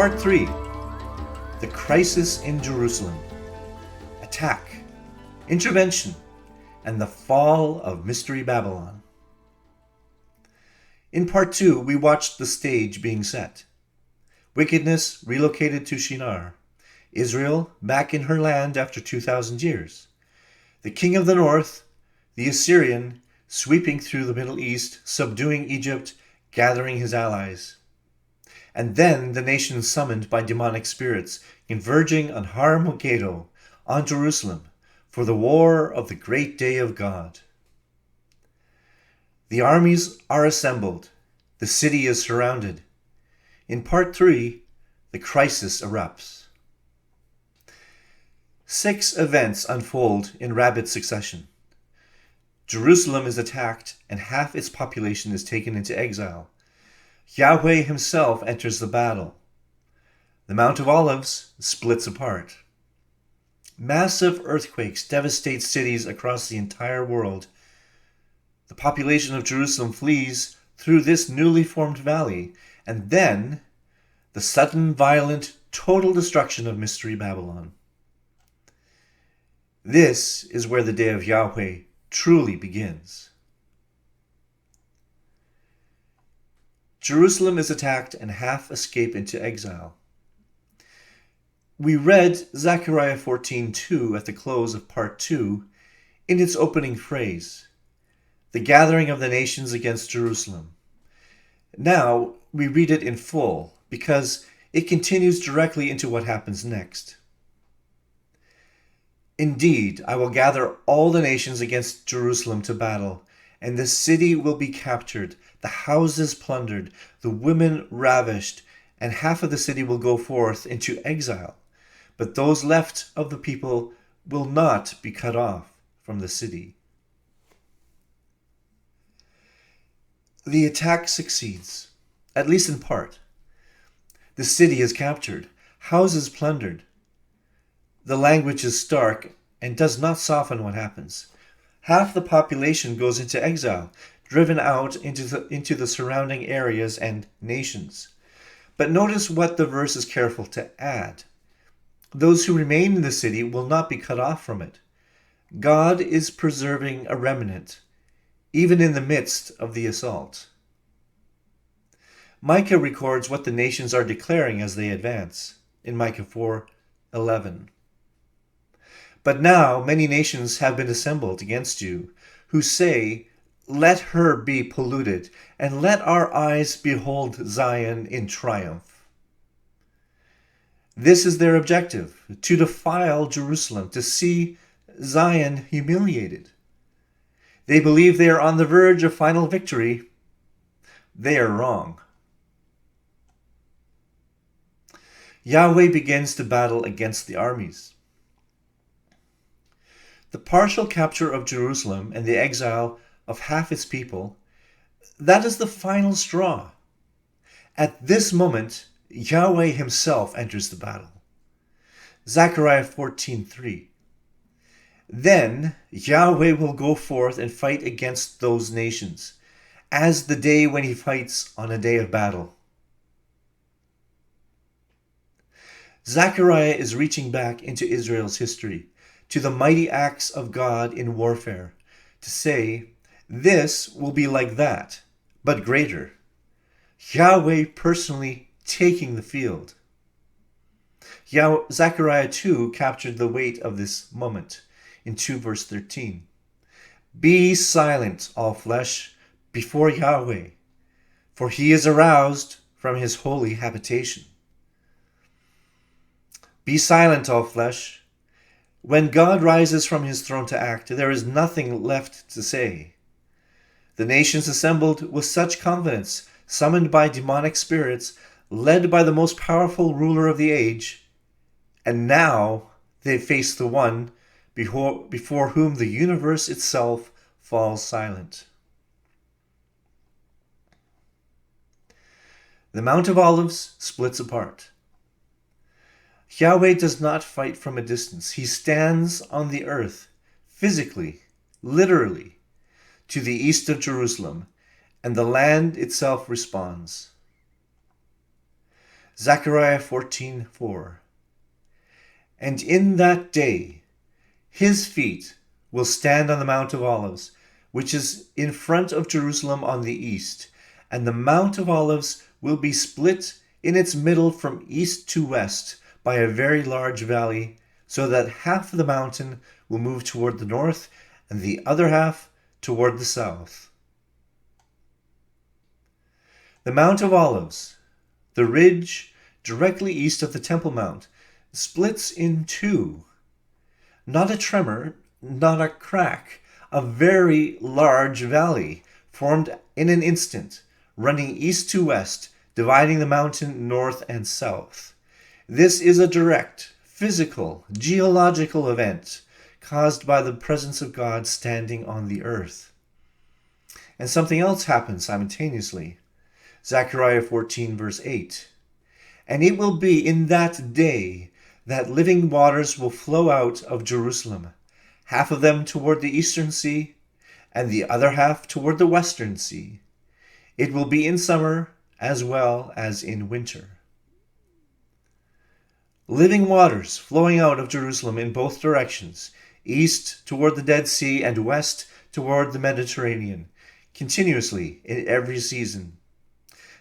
Part 3. The Crisis in Jerusalem. Attack, Intervention, and the Fall of Mystery Babylon. In Part 2, we watched the stage being set. Wickedness relocated to Shinar. Israel back in her land after 2,000 years. The king of the north, the Assyrian, sweeping through the Middle East, subduing Egypt, gathering his allies. And then the nations summoned by demonic spirits, converging on Har Moghaedoh, on Jerusalem, for the war of the great day of God. The armies are assembled. The city is surrounded. In Part 3, the crisis erupts. 6 events unfold in rapid succession. Jerusalem is attacked and half its population is taken into exile. Yahweh himself enters the battle. The Mount of Olives splits apart. Massive earthquakes devastate cities across the entire world. The population of Jerusalem flees through this newly formed valley, and then the sudden, violent, total destruction of Mystery Babylon. This is where the day of Yahweh truly begins. Jerusalem is attacked and half escape into exile. We read Zechariah 14:2 at the close of Part 2 in its opening phrase, the gathering of the nations against Jerusalem. Now we read it in full because it continues directly into what happens next. Indeed, I will gather all the nations against Jerusalem to battle, and the city will be captured, the houses plundered, the women ravished, and half of the city will go forth into exile. But those left of the people will not be cut off from the city. The attack succeeds, at least in part. The city is captured, houses plundered. The language is stark and does not soften what happens. Half the population goes into exile, driven out into the surrounding areas and nations. But notice what the verse is careful to add. Those who remain in the city will not be cut off from it. God is preserving a remnant, even in the midst of the assault. Micah records what the nations are declaring as they advance, in Micah 4:11. But now many nations have been assembled against you, who say, let her be polluted, and let our eyes behold Zion in triumph. This is their objective, to defile Jerusalem, to see Zion humiliated. They believe they are on the verge of final victory. They are wrong. Yahweh begins to battle against the armies. The partial capture of Jerusalem and the exile of half its people, that is the final straw. At this moment, Yahweh himself enters the battle. Zechariah 14:3. Then Yahweh will go forth and fight against those nations, as the day when he fights on a day of battle. Zechariah is reaching back into Israel's history, to the mighty acts of God in warfare, to say, this will be like that, but greater. Yahweh personally taking the field. Zechariah 2 captured the weight of this moment in 2 verse 13. Be silent, all flesh, before Yahweh, for he is aroused from his holy habitation. Be silent, all flesh. When God rises from his throne to act, there is nothing left to say. The nations assembled with such confidence, summoned by demonic spirits, led by the most powerful ruler of the age, and now they face the one before whom the universe itself falls silent. The Mount of Olives splits apart. Yahweh does not fight from a distance. He stands on the earth, physically, literally, to the east of Jerusalem, and the land itself responds. Zechariah 14:4. And in that day his feet will stand on the Mount of Olives, which is in front of Jerusalem on the east, and the Mount of Olives will be split in its middle from east to west by a very large valley, so that half of the mountain will move toward the north and the other half toward the south. The Mount of Olives, the ridge directly east of the Temple Mount, splits in two. Not a tremor, not a crack, a very large valley formed in an instant, running east to west, dividing the mountain north and south. This is a direct, physical, geological event caused by the presence of God standing on the earth. And something else happens simultaneously. Zechariah 14 verse 8. And it will be in that day that living waters will flow out of Jerusalem, half of them toward the eastern sea, and the other half toward the western sea. It will be in summer as well as in winter. Living waters flowing out of Jerusalem in both directions, east toward the Dead Sea and west toward the Mediterranean, continuously in every season.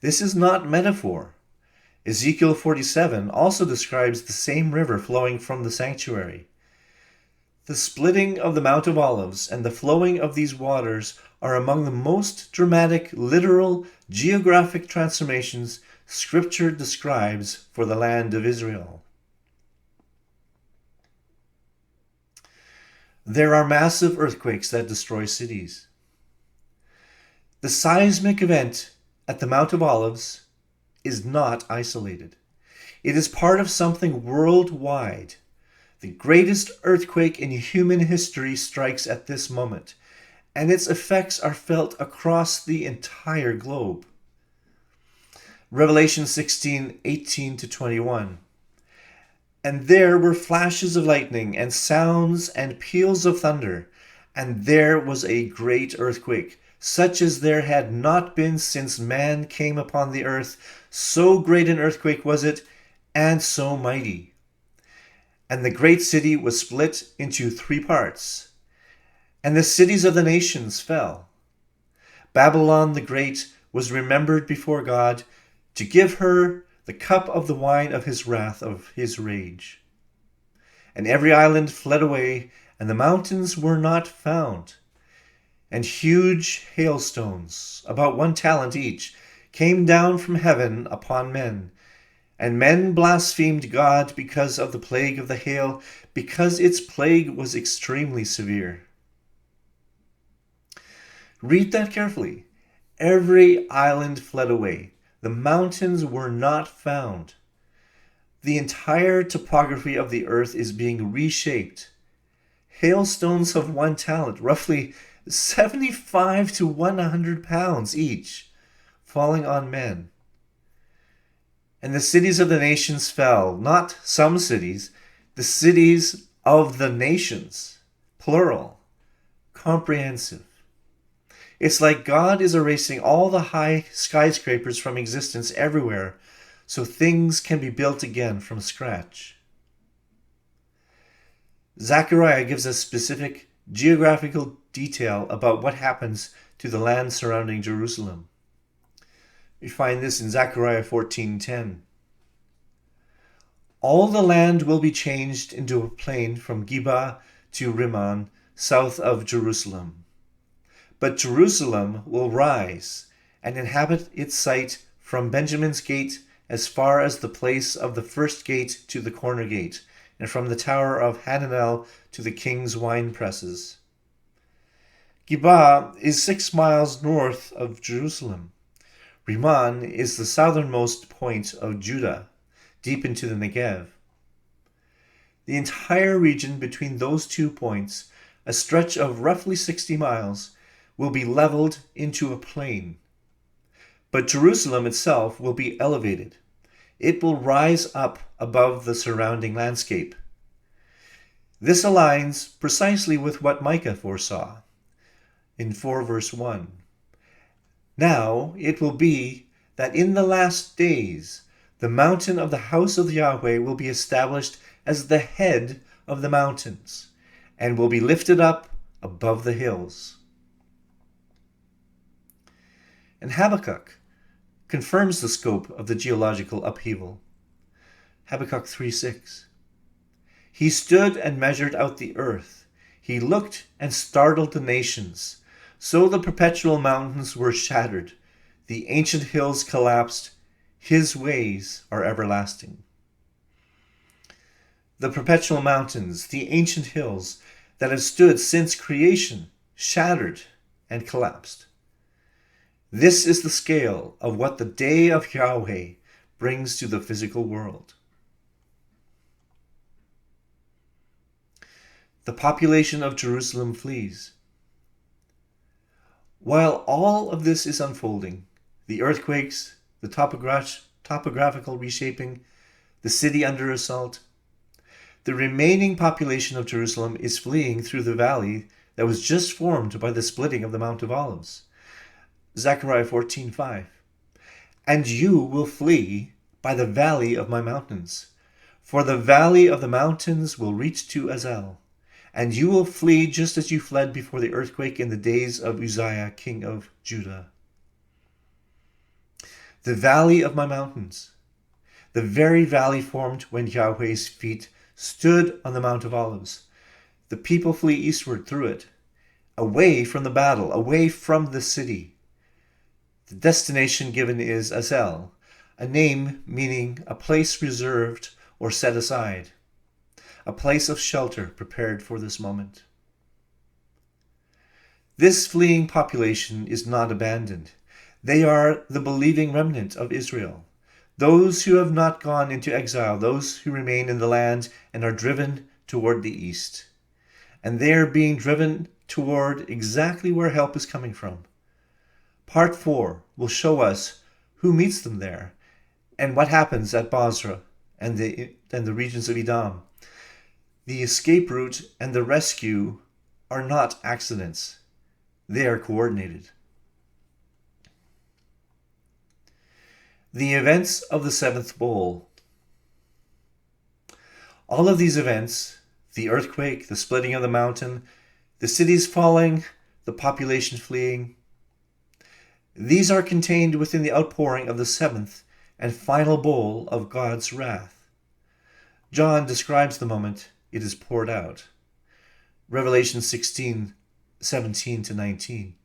This is not metaphor. Ezekiel 47 also describes the same river flowing from the sanctuary. The splitting of the Mount of Olives and the flowing of these waters are among the most dramatic, literal, geographic transformations Scripture describes for the land of Israel. There are massive earthquakes that destroy cities. The seismic event at the Mount of Olives is not isolated. It is part of something worldwide. The greatest earthquake in human history strikes at this moment, and its effects are felt across the entire globe. Revelation 16:18-21. And there were flashes of lightning and sounds and peals of thunder, and there was a great earthquake, such as there had not been since man came upon the earth. So great an earthquake was it, and so mighty. And the great city was split into 3 parts, and the cities of the nations fell. Babylon the Great was remembered before God to give her the cup of the wine of his wrath, of his rage. And every island fled away, and the mountains were not found. And huge hailstones, about 1 talent each, came down from heaven upon men. And men blasphemed God because of the plague of the hail, because its plague was extremely severe. Read that carefully. Every island fled away. The mountains were not found. The entire topography of the earth is being reshaped. Hailstones of 1 talent, roughly 75 to 100 pounds each, falling on men. And the cities of the nations fell, not some cities, the cities of the nations, plural, comprehensive. It's like God is erasing all the high skyscrapers from existence everywhere, so things can be built again from scratch. Zechariah gives us specific geographical detail about what happens to the land surrounding Jerusalem. We find this in Zechariah 14:10. All the land will be changed into a plain from Geba to Rimmon, south of Jerusalem. But Jerusalem will rise and inhabit its site from Benjamin's gate as far as the place of the first gate to the corner gate, and from the tower of Hananel to the king's wine presses. Geba is 6 miles north of Jerusalem. Rimmon is the southernmost point of Judah, deep into the Negev. The entire region between those 2 points, a stretch of roughly 60 miles, will be leveled into a plain. But Jerusalem itself will be elevated. It will rise up above the surrounding landscape. This aligns precisely with what Micah foresaw in 4 verse 1. Now it will be that in the last days The mountain of the house of Yahweh will be established as the head of the mountains, and will be lifted up above the hills. And Habakkuk confirms the scope of the geological upheaval. Habakkuk 3:6. He stood and measured out the earth. He looked and startled the nations. So the perpetual mountains were shattered. The ancient hills collapsed. His ways are everlasting. The perpetual mountains, the ancient hills that have stood since creation, shattered and collapsed. This is the scale of what the day of Yahweh brings to the physical world. The population of Jerusalem flees. While all of this is unfolding, the earthquakes, the topographical reshaping, the city under assault, the remaining population of Jerusalem is fleeing through the valley that was just formed by the splitting of the Mount of Olives. Zechariah 14:5. And you will flee by the valley of my mountains, for the valley of the mountains will reach to Azel, and you will flee just as you fled before the earthquake in the days of Uzziah, king of Judah. The valley of my mountains, the very valley formed when Yahweh's feet stood on the Mount of Olives. The people flee eastward through it, away from the battle, away from the city. The destination given is Azel, a name meaning a place reserved or set aside, a place of shelter prepared for this moment. This fleeing population is not abandoned. They are the believing remnant of Israel, those who have not gone into exile, those who remain in the land and are driven toward the east. And they are being driven toward exactly where help is coming from. Part 4 will show us who meets them there and what happens at Bozrah and the regions of Edom. The escape route and the rescue are not accidents. They are coordinated. The events of the seventh bowl. All of these events, the earthquake, the splitting of the mountain, the cities falling, the population fleeing, these are contained within the outpouring of the seventh and final bowl of God's wrath. John describes the moment it is poured out. Revelation 16:17-19.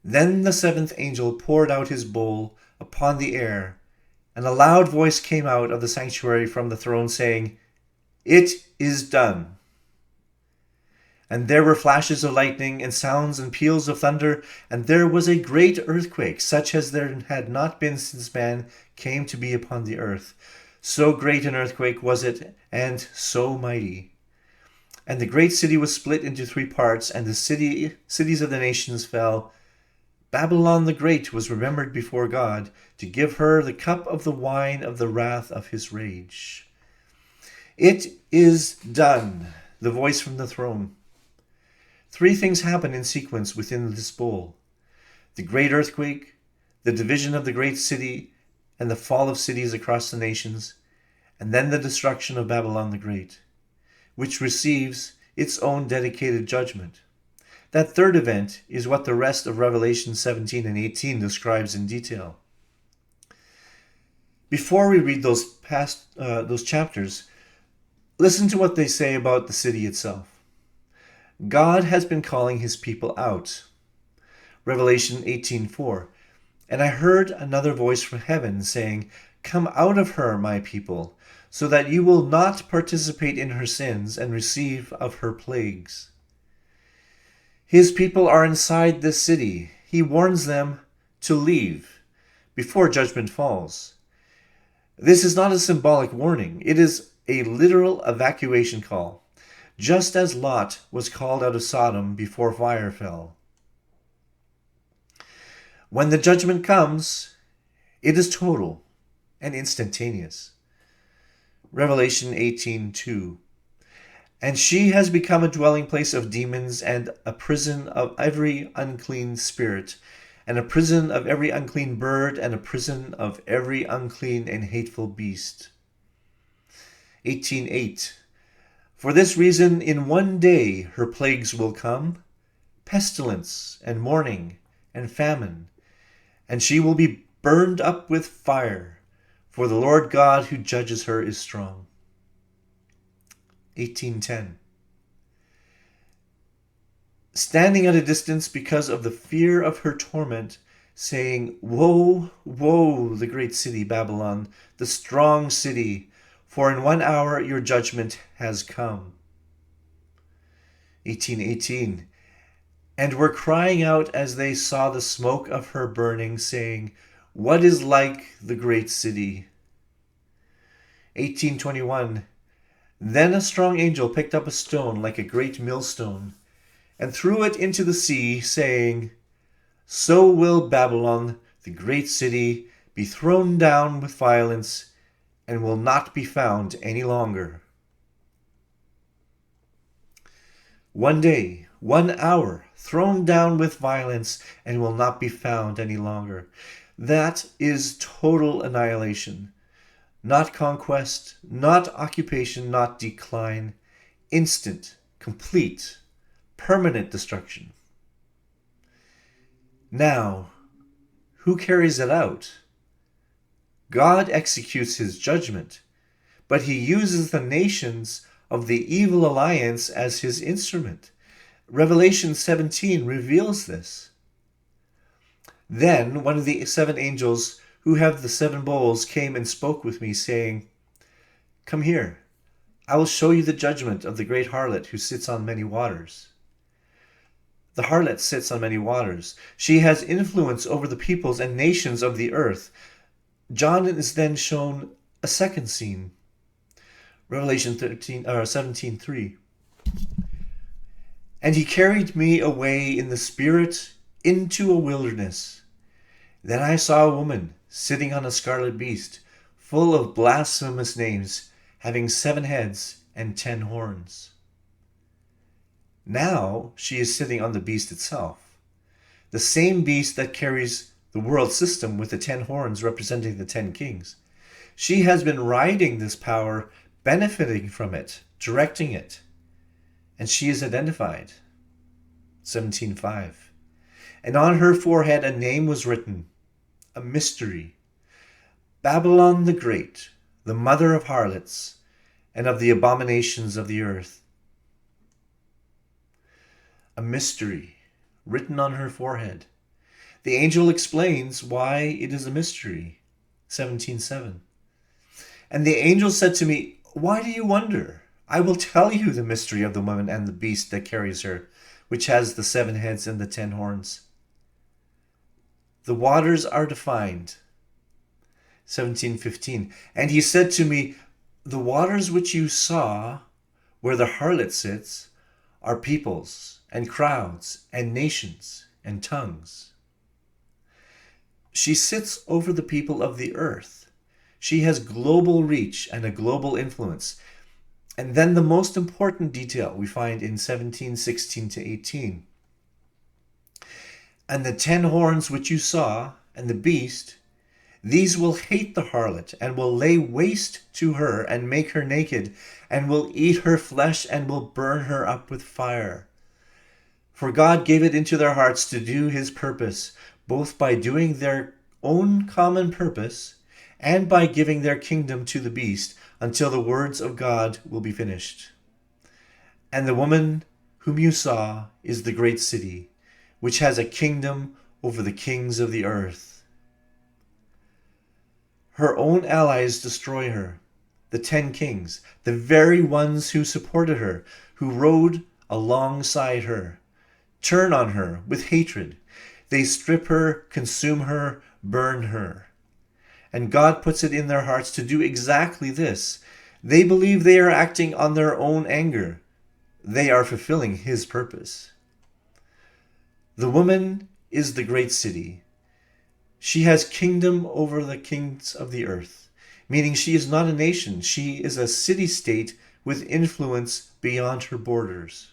Then the seventh angel poured out his bowl upon the air, and a loud voice came out of the sanctuary from the throne, saying, "It is done." And there were flashes of lightning, and sounds and peals of thunder, and there was a great earthquake, such as there had not been since man came to be upon the earth. So great an earthquake was it, and so mighty. And the great city was split into 3 parts, and the cities of the nations fell. Babylon the Great was remembered before God, to give her the cup of the wine of the wrath of his rage. It is done, the voice from the throne. 3 things happen in sequence within this bowl: the great earthquake, the division of the great city, and the fall of cities across the nations, and then the destruction of Babylon the Great, which receives its own dedicated judgment. That third event is what the rest of Revelation 17 and 18 describes in detail. Before we read those chapters, listen to what they say about the city itself. God has been calling his people out. Revelation 18:4. And I heard another voice from heaven saying, "Come out of her, my people, so that you will not participate in her sins and receive of her plagues." His people are inside this city. He warns them to leave before judgment falls. This is not a symbolic warning. It is a literal evacuation call, just as Lot was called out of Sodom before fire fell. When the judgment comes, it is total and instantaneous. Revelation 18:2. And she has become a dwelling place of demons and a prison of every unclean spirit and a prison of every unclean bird, and a prison of every unclean and hateful beast. 18:8. For this reason in one day her plagues will come, pestilence and mourning and famine, and she will be burned up with fire, for the Lord God who judges her is strong. 18:10. Standing at a distance because of the fear of her torment, saying, Woe, woe, the great city Babylon, the strong city, for in 1 hour your judgment has come. 18:18. And were crying out as they saw the smoke of her burning, saying, What is like the great city? 18:21. Then a strong angel picked up a stone like a great millstone, and threw it into the sea, saying, So will Babylon, the great city, be thrown down with violence, and will not be found any longer. 1 day, 1 hour, thrown down with violence, and will not be found any longer. That is total annihilation. Not conquest, not occupation, not decline. Instant, complete, permanent destruction. Now, who carries it out? God executes his judgment, but he uses the nations of the evil alliance as his instrument. Revelation 17 reveals this. Then one of the 7 angels who have the 7 bowls came and spoke with me, saying, Come here, I will show you the judgment of the great harlot who sits on many waters. The harlot sits on many waters. She has influence over the peoples and nations of the earth. John is then shown a second scene. Revelation 17:3. And he carried me away in the spirit into a wilderness. Then I saw a woman sitting on a scarlet beast, full of blasphemous names, having 7 heads and 10 horns. Now she is sitting on the beast itself, the same beast that carries the world system with the 10 horns representing the 10 kings. She has been riding this power, benefiting from it, directing it, and she is identified. 17:5. And on her forehead a name was written, a mystery. Babylon the Great, the mother of harlots and of the abominations of the earth. A mystery written on her forehead. The angel explains why it is a mystery. 17:7. And the angel said to me, Why do you wonder? I will tell you the mystery of the woman and the beast that carries her, which has the 7 heads and the 10 horns. The waters are defined. 17:15. And he said to me, The waters which you saw, where the harlot sits, are peoples and crowds and nations and tongues. She sits over the people of the earth. She has global reach and a global influence. And then the most important detail we find in 17:16-18. And the 10 horns which you saw, and the beast, these will hate the harlot, and will lay waste to her, and make her naked, and will eat her flesh, and will burn her up with fire. For God gave it into their hearts to do his purpose, both by doing their own common purpose, and by giving their kingdom to the beast, until the words of God will be finished. And the woman whom you saw is the great city, which has a kingdom over the kings of the earth. Her own allies destroy her, the 10 kings, the very ones who supported her, who rode alongside her, turn on her with hatred. They strip her, consume her, burn her. And God puts it in their hearts to do exactly this. They believe they are acting on their own anger. They are fulfilling his purpose. The woman is the great city. She has kingdom over the kings of the earth, meaning she is not a nation. She is a city-state with influence beyond her borders.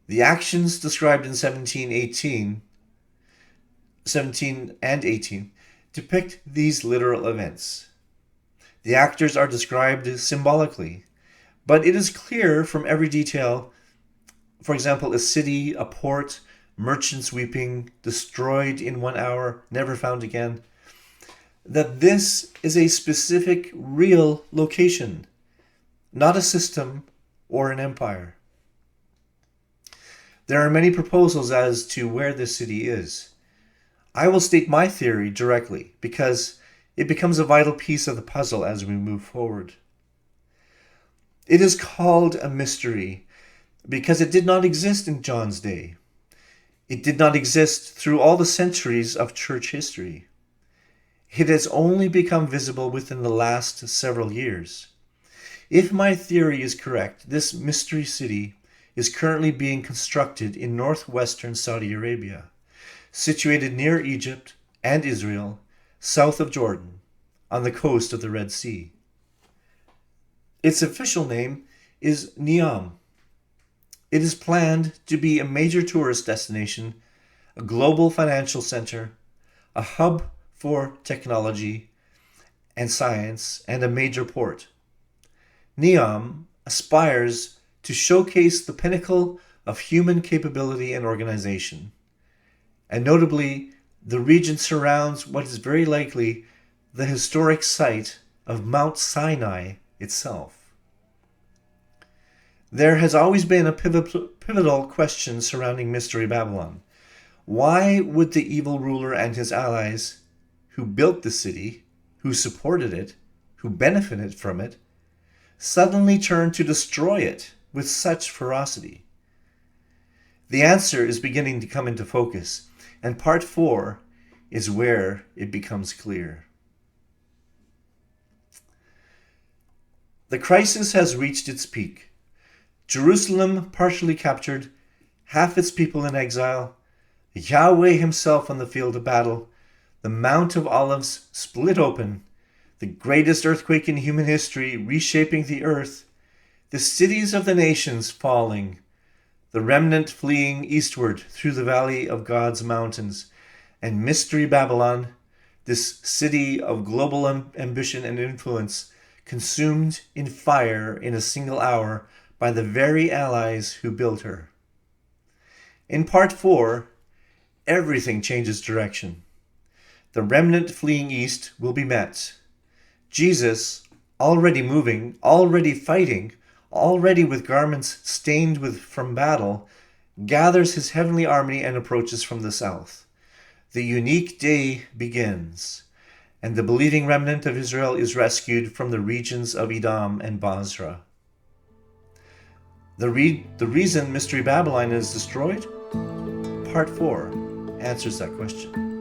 The actions described in 17 and 18 depict these literal events. The actors are described symbolically, but it is clear from every detail, for example, a city, a port, merchants weeping, destroyed in 1 hour, never found again, that this is a specific, real location, not a system or an empire. There are many proposals as to where this city is. I will state my theory directly because it becomes a vital piece of the puzzle as we move forward. It is called a mystery because it did not exist in John's day. It did not exist through all the centuries of church history. It has only become visible within the last several years. If my theory is correct, this mystery city is currently being constructed in northwestern Saudi Arabia, situated near Egypt and Israel, south of Jordan, on the coast of the Red Sea. Its official name is NEOM. It is planned to be a major tourist destination, a global financial center, a hub for technology and science, and a major port. NEOM aspires to showcase the pinnacle of human capability and organization. And notably, the region surrounds what is very likely the historic site of Mount Sinai itself. There has always been a pivotal question surrounding Mystery Babylon. Why would the evil ruler and his allies, who built the city, who supported it, who benefited from it, suddenly turn to destroy it with such ferocity? The answer is beginning to come into focus, and part 4 is where it becomes clear. The crisis has reached its peak. Jerusalem partially captured, half its people in exile, Yahweh himself on the field of battle, the Mount of Olives split open, the greatest earthquake in human history reshaping the earth, the cities of the nations falling, the remnant fleeing eastward through the valley of God's mountains, and Mystery Babylon, this city of global ambition and influence, consumed in fire in a single hour by the very allies who built her. In part 4, everything changes direction. The remnant fleeing east will be met. Jesus, already moving, already fighting, already with garments stained from battle, gathers his heavenly army and approaches from the south. The unique day begins, and the believing remnant of Israel is rescued from the regions of Edom and Bozrah. The reason Mystery Babylon is destroyed? Part 4 answers that question.